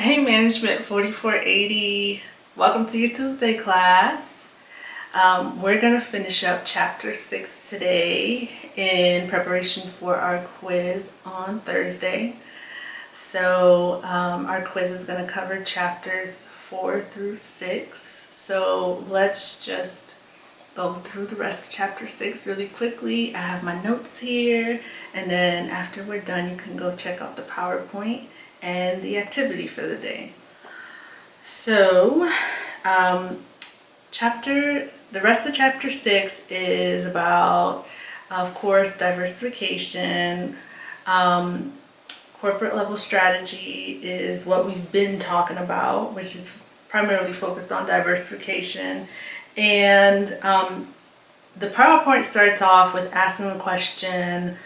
Hey Management 4480, welcome to your Tuesday class. We're going to finish up chapter 6 today in preparation for our quiz on Thursday. So our quiz is going to cover chapters 4 through 6. So let's just go through the rest of chapter 6 really quickly. I have my notes here, and then after we're done you can go check out the PowerPoint and the activity for the day. So the rest of chapter 6 is about, of course, diversification. Corporate level strategy is what we've been talking about, which is primarily focused on diversification. And the PowerPoint starts off with asking the question,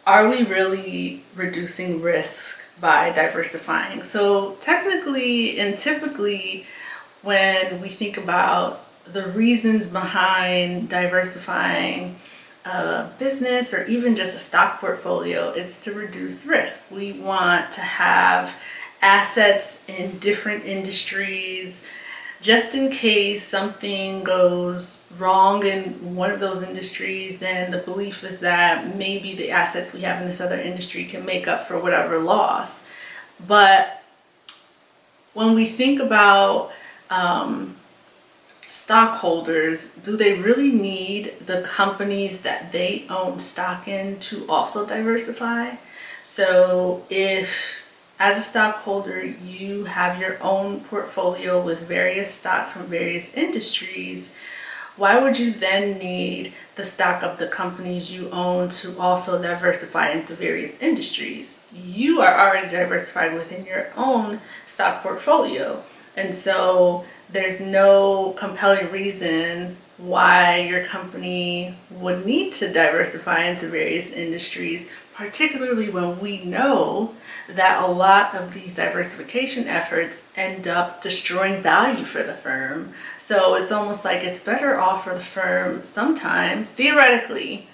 are we really reducing risk by diversifying? So technically and typically, when we think about the reasons behind diversifying a business or even just a stock portfolio, it's to reduce risk. We want to have assets in different industries, just in case something goes wrong in one of those industries. Then the belief is that maybe the assets we have in this other industry can make up for whatever loss. But when we think about stockholders, do they really need the companies that they own stock in to also diversify? So if as a stockholder, you have your own portfolio with various stock from various industries, why would you then need the stock of the companies you own to also diversify into various industries? You are already diversified within your own stock portfolio. And so there's no compelling reason why your company would need to diversify into various industries, particularly when we know that a lot of these diversification efforts end up destroying value for the firm. So it's almost like it's better off for the firm sometimes, theoretically,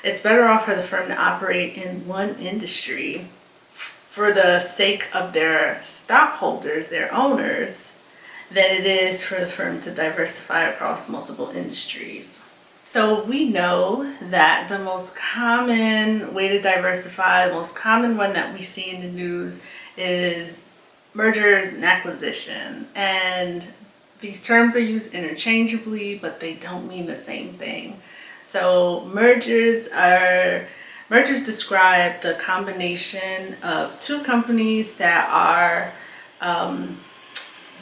it's better off for the firm to operate in one industry for the sake of their stockholders, their owners, than it is for the firm to diversify across multiple industries. So we know that the most common way to diversify, the most common one that we see in the news, is mergers and acquisition. And these terms are used interchangeably, but they don't mean the same thing. So mergers describe the combination of two companies that are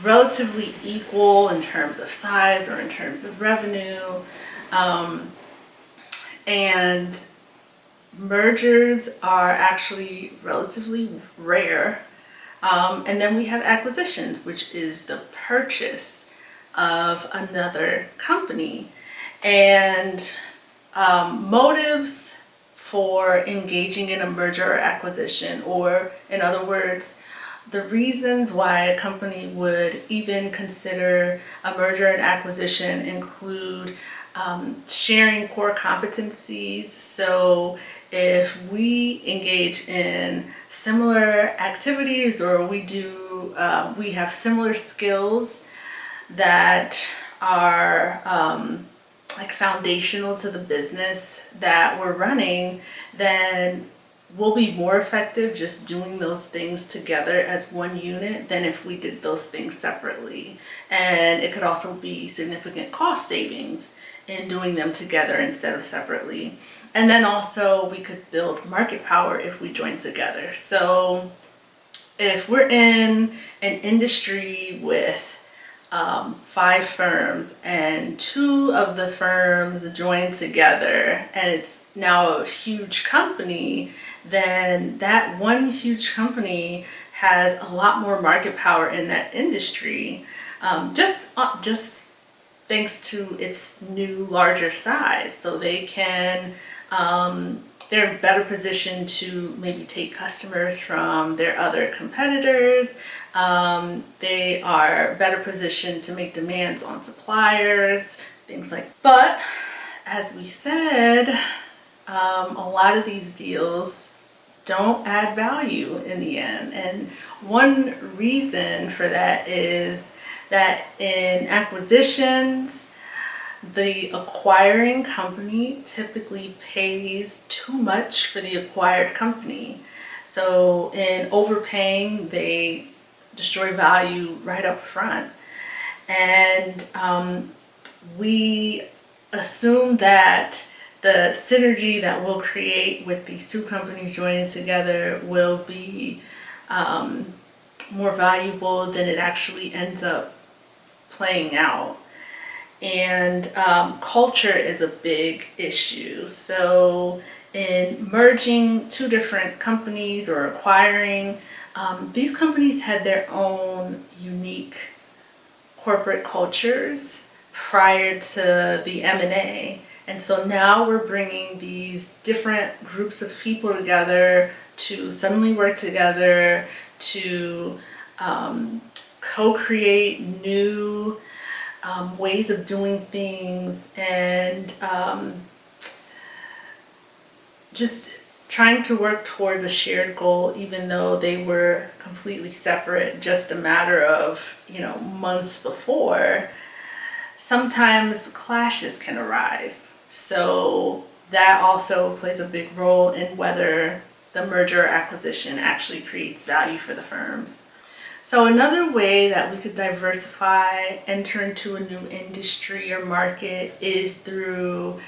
relatively equal in terms of size or in terms of revenue. And mergers are actually relatively rare. And then we have acquisitions, which is the purchase of another company. And motives for engaging in a merger or acquisition, or in other words, the reasons why a company would even consider a merger and acquisition include sharing core competencies. So if we engage in similar activities, or we have similar skills that are like foundational to the business that we're running, then we'll be more effective just doing those things together as one unit than if we did those things separately. And it could also be significant cost savings in doing them together instead of separately. And then also we could build market power if we join together. So if we're in an industry with 5 firms and 2 of the firms join together and it's now a huge company, then that one huge company has a lot more market power in that industry, just thanks to its new larger size. So they can they're in better position to maybe take customers from their other competitors. They are better positioned to make demands on suppliers, things like. But as we said, a lot of these deals don't add value in the end. And one reason for that is that in acquisitions, the acquiring company typically pays too much for the acquired company. So in overpaying, they destroy value right up front. And we assume that the synergy that we'll create with these two companies joining together will be more valuable than it actually ends up playing out. And culture is a big issue. So in merging two different companies or acquiring, these companies had their own unique corporate cultures prior to the M&A. And so now we're bringing these different groups of people together to suddenly work together to co-create new ways of doing things, and just trying to work towards a shared goal, even though they were completely separate just a matter of, months before. Sometimes clashes can arise. So that also plays a big role in whether the merger or acquisition actually creates value for the firms. So another way that we could diversify, enter into a new industry or market is through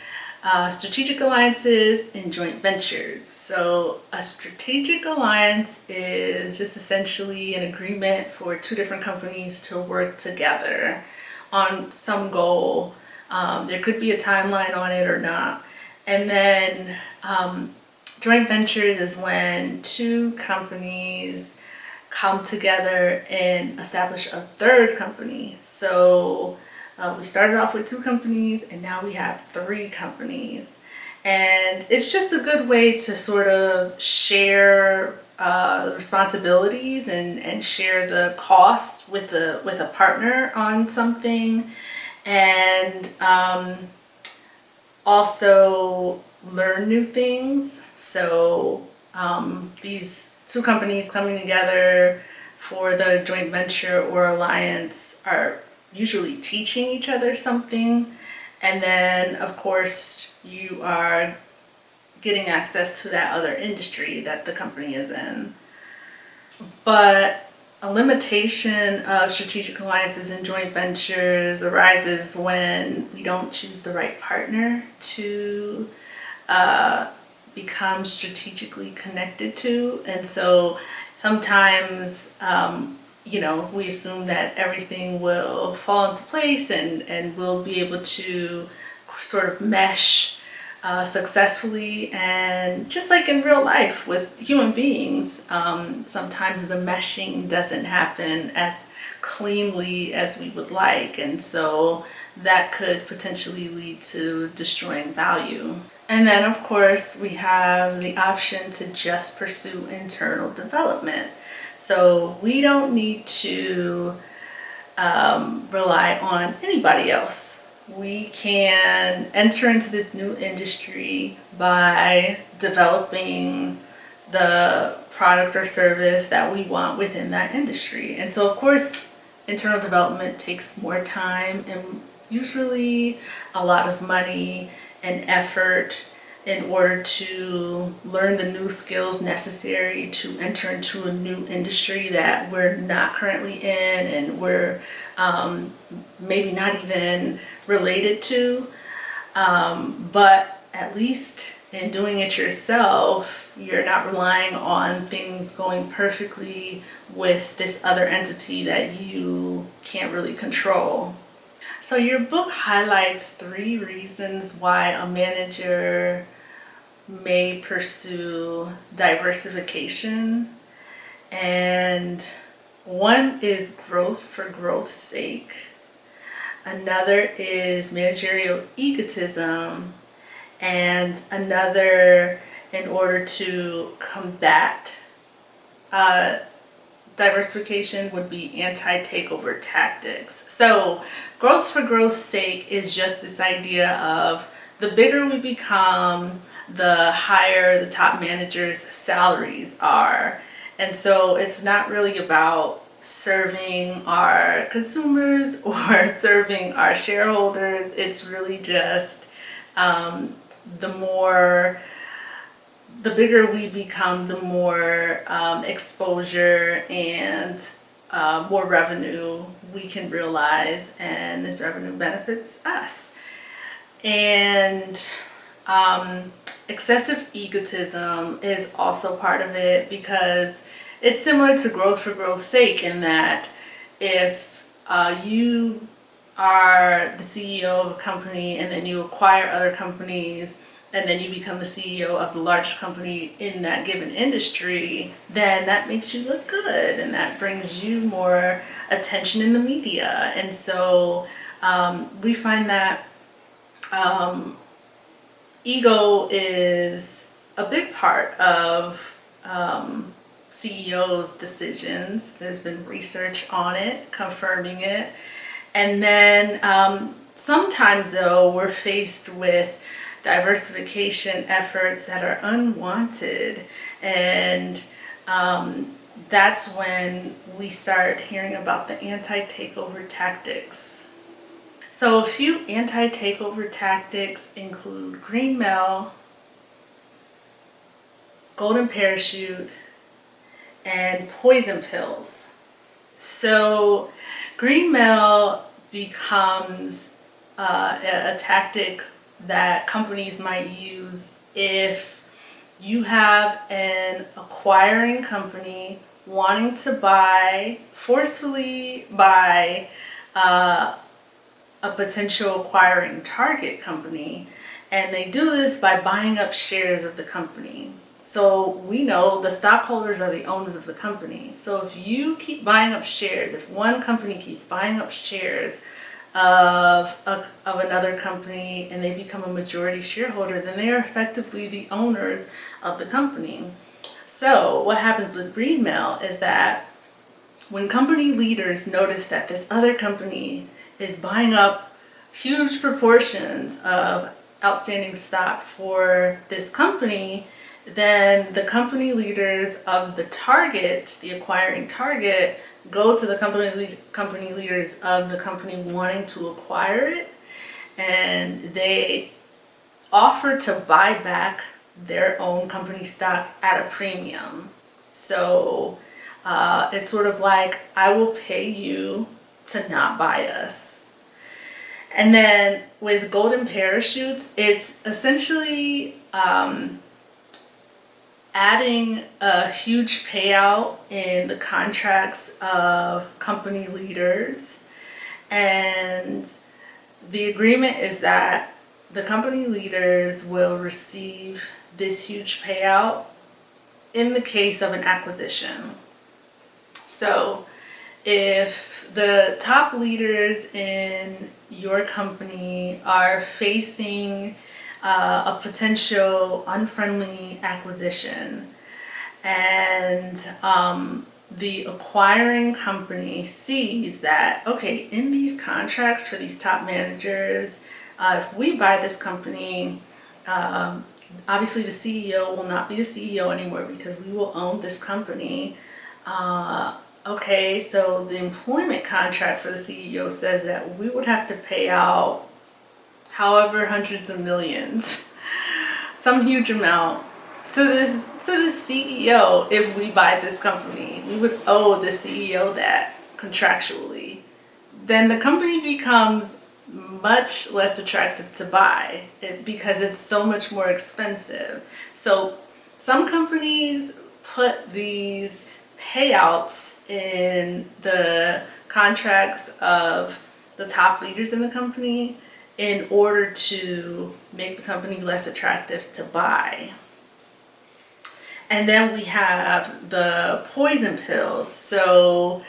strategic alliances and joint ventures. So a strategic alliance is just essentially an agreement for two different companies to work together on some goal. There could be a timeline on it or not. And then joint ventures is when two companies come together and establish a third company. So we started off with two companies and now we have three companies. And it's just a good way to sort of share responsibilities and share the costs with a partner on something, and also learn new things. So these two companies coming together for the joint venture or alliance are usually teaching each other something, and then of course you are getting access to that other industry that the company is in. But a limitation of strategic alliances and joint ventures arises when we don't choose the right partner to become strategically connected to. And so sometimes we assume that everything will fall into place and we'll be able to sort of mesh successfully. And just like in real life with human beings, sometimes the meshing doesn't happen as cleanly as we would like, and so that could potentially lead to destroying value. And then of course we have the option to just pursue internal development. So we don't need to rely on anybody else. We can enter into this new industry by developing the product or service that we want within that industry. And so of course internal development takes more time and usually a lot of money and effort in order to learn the new skills necessary to enter into a new industry that we're not currently in and we're maybe not even related to. But at least in doing it yourself, you're not relying on things going perfectly with this other entity that you can't really control. So your book highlights 3 reasons why a manager may pursue diversification. And one is growth for growth's sake. Another is managerial egotism. And another in order to combat diversification would be anti-takeover tactics. So growth for growth's sake is just this idea of the bigger we become, the higher the top managers' salaries are. And so it's not really about serving our consumers or serving our shareholders. It's really just the bigger we become, the more exposure and more revenue we can realize, and this revenue benefits us. And excessive egotism is also part of it, because it's similar to growth for growth's sake, in that if you are the CEO of a company and then you acquire other companies and then you become the CEO of the largest company in that given industry, then that makes you look good and that brings you more attention in the media. And so we find that ego is a big part of CEOs' decisions. There's been research on it confirming it. And then sometimes, though, we're faced with diversification efforts that are unwanted, and that's when we start hearing about the anti-takeover tactics. So a few anti-takeover tactics include green mail, golden parachute, and poison pills. So green mail becomes a tactic that companies might use if you have an acquiring company wanting to forcefully buy a potential acquiring target company, and they do this by buying up shares of the company. So we know the stockholders are the owners of the company. So if you keep buying up shares, if one company keeps buying up shares of another company and they become a majority shareholder, then they are effectively the owners of the company. So what happens with green mail is that when company leaders notice that this other company is buying up huge proportions of outstanding stock for this company, then the company leaders of the target, the acquiring target, go to the company leaders of the company wanting to acquire it, and they offer to buy back their own company stock at a premium. So it's sort of like, I will pay you to not buy us. And then with golden parachutes, it's essentially adding a huge payout in the contracts of company leaders. And the agreement is that the company leaders will receive this huge payout in the case of an acquisition. So if the top leaders in your company are facing a potential unfriendly acquisition, and the acquiring company sees that, okay, in these contracts for these top managers, if we buy this company, obviously the CEO will not be the CEO anymore because we will own this company. Okay, so the employment contract for the CEO says that we would have to pay out however hundreds of millions, some huge amount to this CEO. If we buy this company, we would owe the CEO that contractually. Then the company becomes much less attractive to buy because it's so much more expensive. So some companies put these payouts in the contracts of the top leaders in the company in order to make the company less attractive to buy. And then we have the poison pills. So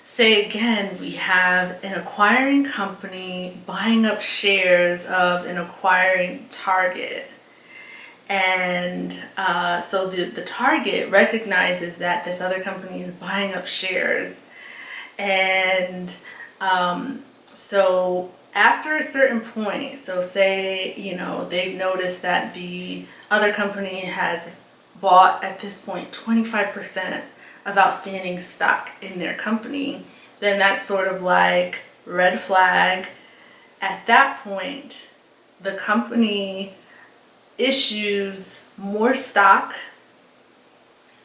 say again, we have an acquiring company buying up shares of an acquiring target. And so the target recognizes that this other company is buying up shares. And so after a certain point, so say, they've noticed that the other company has bought at this point 25% of outstanding stock in their company, then that's sort of like red flag. At that point, the company issues more stock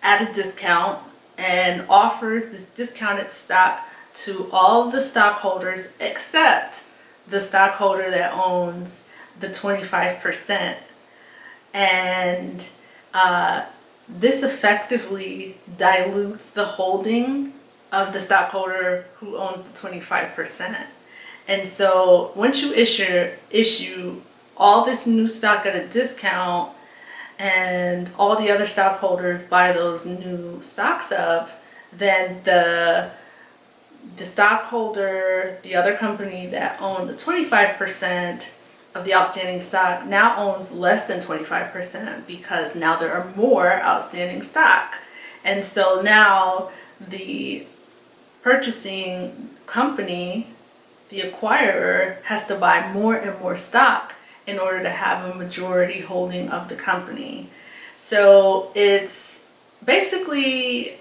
at a discount and offers this discounted stock to all of the stockholders except the stockholder that owns the 25%. And this effectively dilutes the holding of the stockholder who owns the 25%. And so once you issue all this new stock at a discount and all the other stockholders buy those new stocks up, then the stockholder, the other company that owned the 25% of the outstanding stock now owns less than 25% because now there are more outstanding stock. And so now the purchasing company, the acquirer, has to buy more and more stock in order to have a majority holding of the company. So it's basically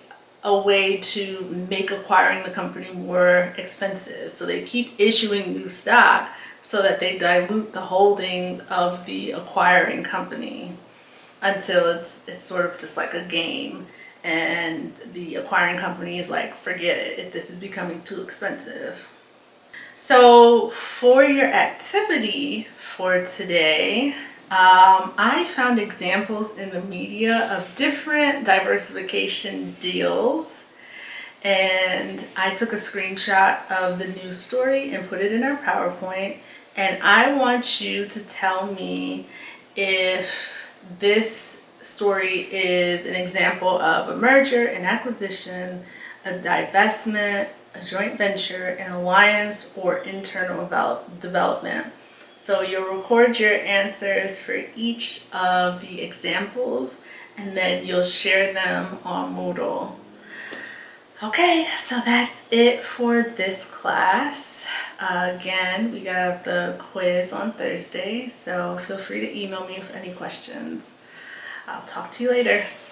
a way to make acquiring the company more expensive. So they keep issuing new stock so that they dilute the holdings of the acquiring company until it's sort of just like a game. And the acquiring company is like, forget it, if this is becoming too expensive. So for your activity for today, I found examples in the media of different diversification deals, and I took a screenshot of the news story and put it in our PowerPoint, and I want you to tell me if this story is an example of a merger, an acquisition, a divestment, a joint venture, an alliance, or internal development. So you'll record your answers for each of the examples and then you'll share them on Moodle. Okay, so that's it for this class. Again, we got the quiz on Thursday, so feel free to email me with any questions. I'll talk to you later.